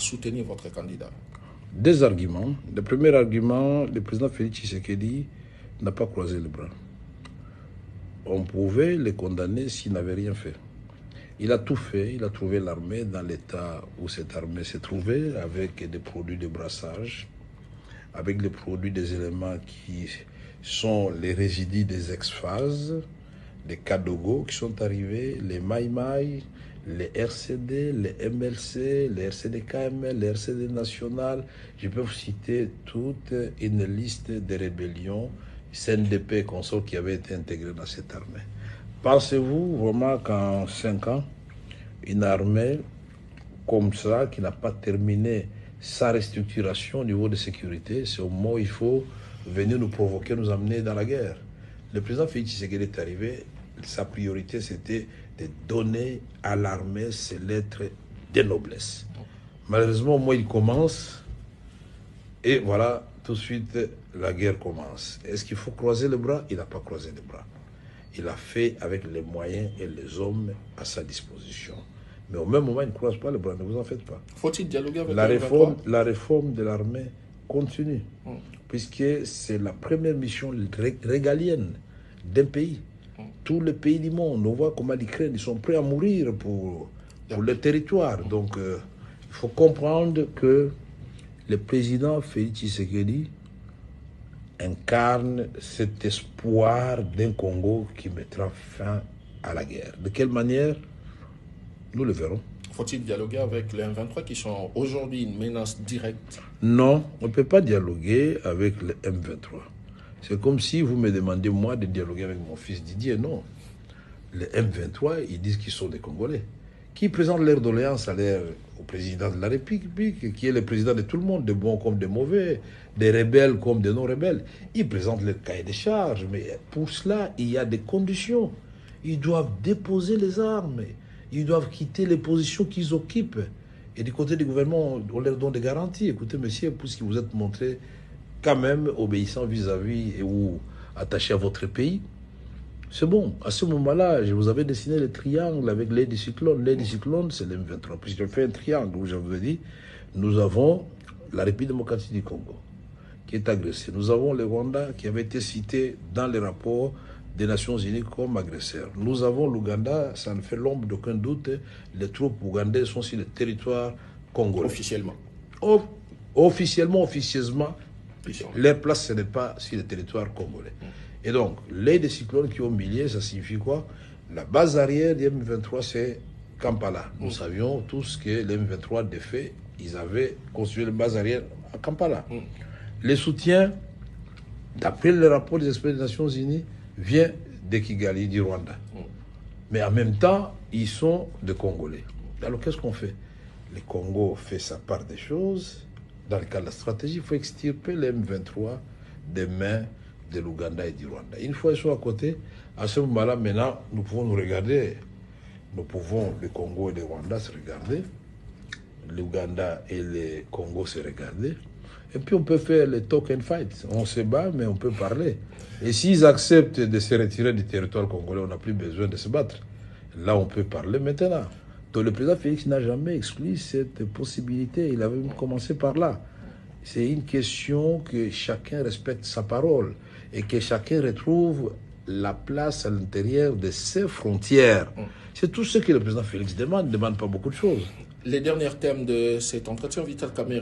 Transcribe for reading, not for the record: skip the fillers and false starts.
soutenir votre candidat? Deux arguments. Le premier argument, le président Félix Tshisekedi n'a pas croisé les bras. On pouvait le condamner s'il n'avait rien fait. Il a tout fait, il a trouvé l'armée dans l'état où cette armée s'est trouvée, avec des produits de brassage, avec les produits des éléments qui sont les résidus des ex-phases, les Kadogo qui sont arrivés, les Maïmaï, les RCD, les MLC, les RCD KML, les RCD national. Je peux vous citer toute une liste de rébellions, CNDP et consorts qui avaient été intégrés dans cette armée. Pensez-vous vraiment qu'en 5 ans, une armée comme ça, qui n'a pas terminé sa restructuration au niveau de sécurité, c'est au moment où il faut venir nous provoquer, nous amener dans la guerre? Le président Félix Tshisekedi est arrivé, sa priorité c'était de donner à l'armée ses lettres de noblesse. Malheureusement, au moins il commence, et voilà, tout de suite, la guerre commence. Est-ce qu'il faut croiser les bras? Il n'a pas croisé les bras. Il a fait avec les moyens et les hommes à sa disposition. Mais au même moment, il ne croise pas les bras, ne vous en faites pas. Faut-il dialoguer avec la réforme de l'armée continue, puisque c'est la première mission régalienne d'un pays. Tous les pays du monde, on voit comment l'Ukraine, ils sont prêts à mourir pour le territoire. Donc, il faut comprendre que le président Félix Tshisekedi incarne cet espoir d'un Congo qui mettra fin à la guerre. De quelle manière? Nous le verrons. Faut-il dialoguer avec les M23 qui sont aujourd'hui une menace directe? Non, on ne peut pas dialoguer avec les M23. C'est comme si vous me demandez, moi, de dialoguer avec mon fils Didier. Non. Les M23, ils disent qu'ils sont des Congolais, qui présentent leur doléance au président de la République, qui est le président de tout le monde, de bons comme de mauvais, des rebelles comme des non-rebelles. Ils présentent leur cahier de charges, mais pour cela, il y a des conditions. Ils doivent déposer les armes, ils doivent quitter les positions qu'ils occupent. Et du côté du gouvernement, on leur donne des garanties. Écoutez, monsieur, puisque vous êtes montré quand même obéissant vis-à-vis et ou attaché à votre pays, c'est bon. À ce moment-là, je vous avais dessiné le triangle avec l'aide du cyclone. L'aide du cyclone, c'est l'M23. Puisque je fais un triangle où je vous ai dit, nous avons la République démocratique du Congo qui est agressée. Nous avons le Rwanda qui avait été cité dans les rapports des Nations Unies comme agresseur. Nous avons l'Ouganda, ça ne fait l'ombre d'aucun doute, les troupes ougandaises sont sur le territoire congolais. Officiellement. Officieusement, leur place, ce n'est pas sur le territoire congolais. Et donc, les des cyclones qui ont milliers, ça signifie quoi? La base arrière des M23, c'est Kampala. Nous savions tous que les M23, de fait, ils avaient construit la base arrière à Kampala. Les soutiens, d'après le rapport des experts des Nations Unies, vient de Kigali, du Rwanda. Mais en même temps, ils sont des Congolais. Alors qu'est-ce qu'on fait? Le Congo fait sa part des choses. Dans le cas de la stratégie, il faut extirper les M23 des mains de l'Ouganda et du Rwanda. Une fois ils sont à côté, à ce moment-là, maintenant, nous pouvons nous regarder. Nous pouvons, le Congo et le Rwanda, se regarder. L'Ouganda et le Congo se regarder. Et puis on peut faire le talk and fight. On se bat, mais on peut parler. Et s'ils acceptent de se retirer du territoire congolais, on n'a plus besoin de se battre. Là, on peut parler maintenant. Donc le président Félix n'a jamais exclu cette possibilité. Il avait même commencé par là. C'est une question que chacun respecte sa parole et que chacun retrouve la place à l'intérieur de ses frontières. C'est tout ce que le président Félix demande. Il ne demande pas beaucoup de choses. Les derniers thèmes de cet entretien, Vital Kamerhe.